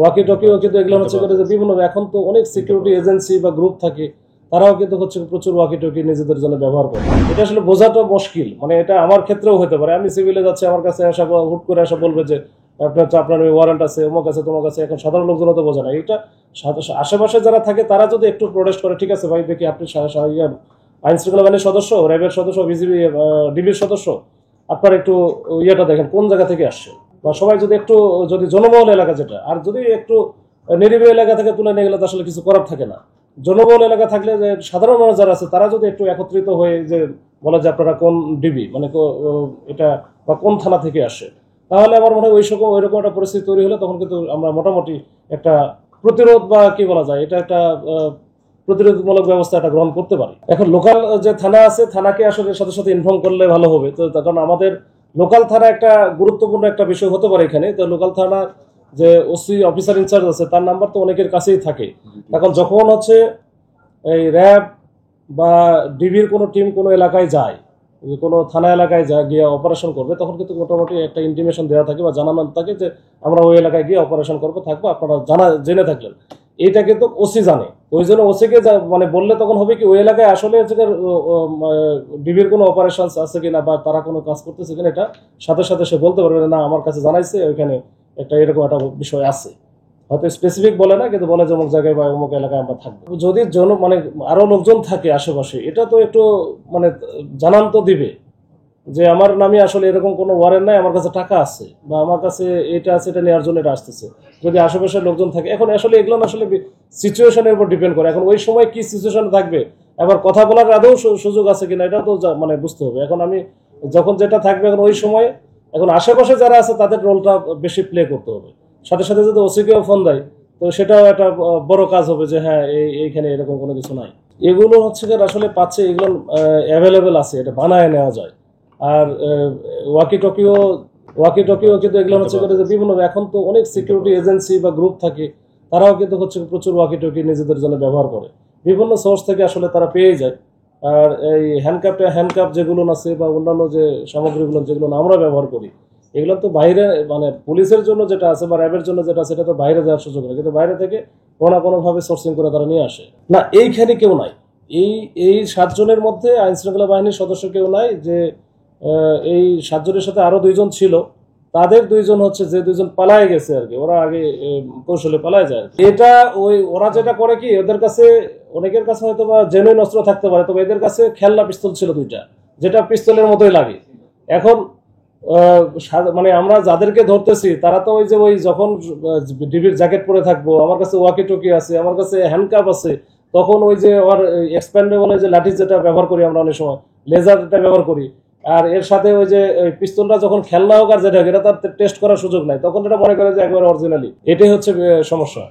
ওয়াকি Tokyo কিন্তু এগুলো হচ্ছে যে বিভিন্ন এখন তো অনেক সিকিউরিটি এজেন্সি বা গ্রুপ থাকে, তারাও কিন্তু হচ্ছে প্রচুর ওয়াকি টকি নিজেদের জন্য ব্যবহার করে। এটা আসলে বোঝাটা মুশকিল, মানে এটা আমার ক্ষেত্রেও হতে পারে। আমি সিভিলে যাচ্ছি, আমার কাছে আসা হুট করে আসা বলবে যে আপনার ওয়ারেন্ট আছে, অমুক আছে, তোমার কাছে। এখন সাধারণ লোকজন তো বোঝে না এটা। আশেপাশে যারা থাকে তারা যদি একটু প্রোটেস্ট করে, ঠিক আছে ভাই দেখি আপনি আইন শৃঙ্খলা বাহিনীর সদস্য, র্যাবের সদস্য, বিজিবি, ডিবির সদস্য, আপনার একটু ইয়েটা দেখেন কোন জায়গা থেকে আসছে। বা সবাই যদি একটু, যদি জনবহুল এলাকা যেটা, আর যদি একটু নিরিবিলি এলাকা থেকে তুলে নিয়ে গেলে তো আসলে কিছু করার থাকে না। জনবহুল এলাকা থাকলে যে সাধারণ মানুষ যারা আছে তারা যদি একটু একত্রিত হয়ে যে বলে যে আপনারা কোন ডিবি, মানে এটা বা কোন থানা থেকে আসে, তাহলে আমার মনে হয় ওইরকম একটা পরিস্থিতি তৈরি হলে তখন কিন্তু আমরা মোটামুটি একটা প্রতিরোধ বা কি বলা যায়, এটা একটা প্রতিরোধমূলক ব্যবস্থা এটা গ্রহণ করতে পারি। এখন লোকাল যে থানা আছে, থানাকে আসলে সাথে সাথে ইনফর্ম করলে ভালো হবে। তো কারণ আমাদের লোকাল থানা একটা গুরুত্বপূর্ণ একটা বিষয় হতে পারে এখানে। তো লোকাল থানা যে ওসি অফিসার ইনচার্জ আছে তার নাম্বার তো অনেকের কাছেই থাকে। এখন যখন হচ্ছে এই র্যাব বা ডিবির কোনো টিম কোনো এলাকায় যায়, কোনো থানা এলাকায় গিয়ে অপারেশন করবে, তখন কিন্তু মোটামুটি একটা ইন্টিমেশন দেওয়া থাকে বা জানানো থাকে যে আমরা ওই এলাকায় গিয়ে অপারেশন থাকবো, আপনারা জেনে থাকলেন। এইটা কিন্তু ওসি জানে। ওই জন্য ওসিকে মানে বললে তখন হবে কি, ওই এলাকায় আসলে ডিবির কোনো অপারেশন আছে কিনা বা তারা কোনো কাজ করতেছে কিনা, এটা সাথে সাথে সে বলতে পারবে না আমার কাছে জানাইছে ওইখানে একটা এরকম একটা বিষয় আছে। হয়তো স্পেসিফিক বলে না, কিন্তু বলে যে অমুক জায়গায় বা অমুক এলাকায় আমরা থাকবো। যদি মানে আরো লোকজন থাকে আশেপাশে, এটা তো একটু মানে জানান তো দিবে যে আমার নামে আসলে এরকম কোনো ওয়ারেন্ট নাই, আমার কাছে টাকা আছে বা আমার কাছে এটা আছে, এটা নেওয়ার জন্য এটা আসতেছে। যদি আশেপাশের লোকজন থাকে, এখন আসলে এগুলো আসলে সিচুয়েশনের উপর ডিপেন্ড করে। এখন ওই সময় কি সিচুয়েশন থাকবে, আবার কথা বলার আদৌ সুযোগ আছে কিনা, এটাও তো মানে বুঝতে হবে। এখন আমি যখন যেটা থাকবে এখন ওই সময়, এখন আশেপাশে যারা আছে তাদের রোলটা বেশি প্লে করতে হবে। সাথে সাথে যদি ওসিকেও ফোন দেয়, তো সেটাও একটা বড় কাজ হবে যে হ্যাঁ এইখানে এরকম কোনো কিছু নাই। এগুলো হচ্ছে যে আসলে পাচ্ছে, এগুলো অ্যাভেলেবেল আছে, এটা বানায় নেওয়া যায়। আর ওয়াকি টকিও কিন্তু এগুলো হচ্ছে যে বিভিন্ন, এখন তো অনেক সিকিউরিটি এজেন্সি বা গ্রুপ থাকে, তারাও কিন্তু হচ্ছে প্রচুর ওয়াকি টকি নিজেদের জন্য ব্যবহার করে। বিভিন্ন সোর্স থেকে আসলে তারা পেয়ে যায়। আর এই হ্যান্ডকাপ যেগুলো আছে বা অন্যান্য যে সামগ্রীগুলো যেগুলো আমরা ব্যবহার করি, এগুলো তো বাইরে, মানে পুলিশের জন্য যেটা আছে বা র্যাবের জন্য যেটা আছে, সেটা তো বাইরে যাওয়ার সুযোগ নেই, কিন্তু বাইরে থেকে কোনো না কোনোভাবে সোর্সিং করে তারা নিয়ে আসে। না, এইখানে কেউ নাই। এই 7 জনের মধ্যে আইন শৃঙ্খলা বাহিনীর সদস্য কেউ নাই। যে এই 7 জনের সাথে আরো 2 জন ছিল, তাদের 2 জন হচ্ছে যে 2 জন পালায় গেছে আর কি, ওরা আগে কৌশলে পালায় যায়। এটা ওরা যেটা করে কি, ওদের কাছে অনেকের কাছে হয়তো বা জেনুইন অস্ত্র থাকতে পারে, তবে এদের কাছে খেলনা পিস্তল ছিল 2টা, যেটা পিস্তলের মতোই লাগে। এখন মানে আমরা যাদেরকে ধরতেছি তারা তো ওই যখন ডিবির জ্যাকেট পরে থাকবো, আমার কাছে ওয়াকি টকি আছে, আমার কাছে হ্যান্ডকাপ আছে, তখন ওই যে ওর এক্সপ্যান্ডেবল যে লাঠি যেটা ব্যবহার করি আমরা অনেক সময়, লেজারটা ব্যবহার করি, আর এর সাথে ওই যে পিস্তলটা যখন খেলনা হোক আর যেটা, এটা তার টেস্ট করার সুযোগ নাই, তখন এটা মনে করে যে একবার অরিজিনালি। এটাই হচ্ছে সমস্যা।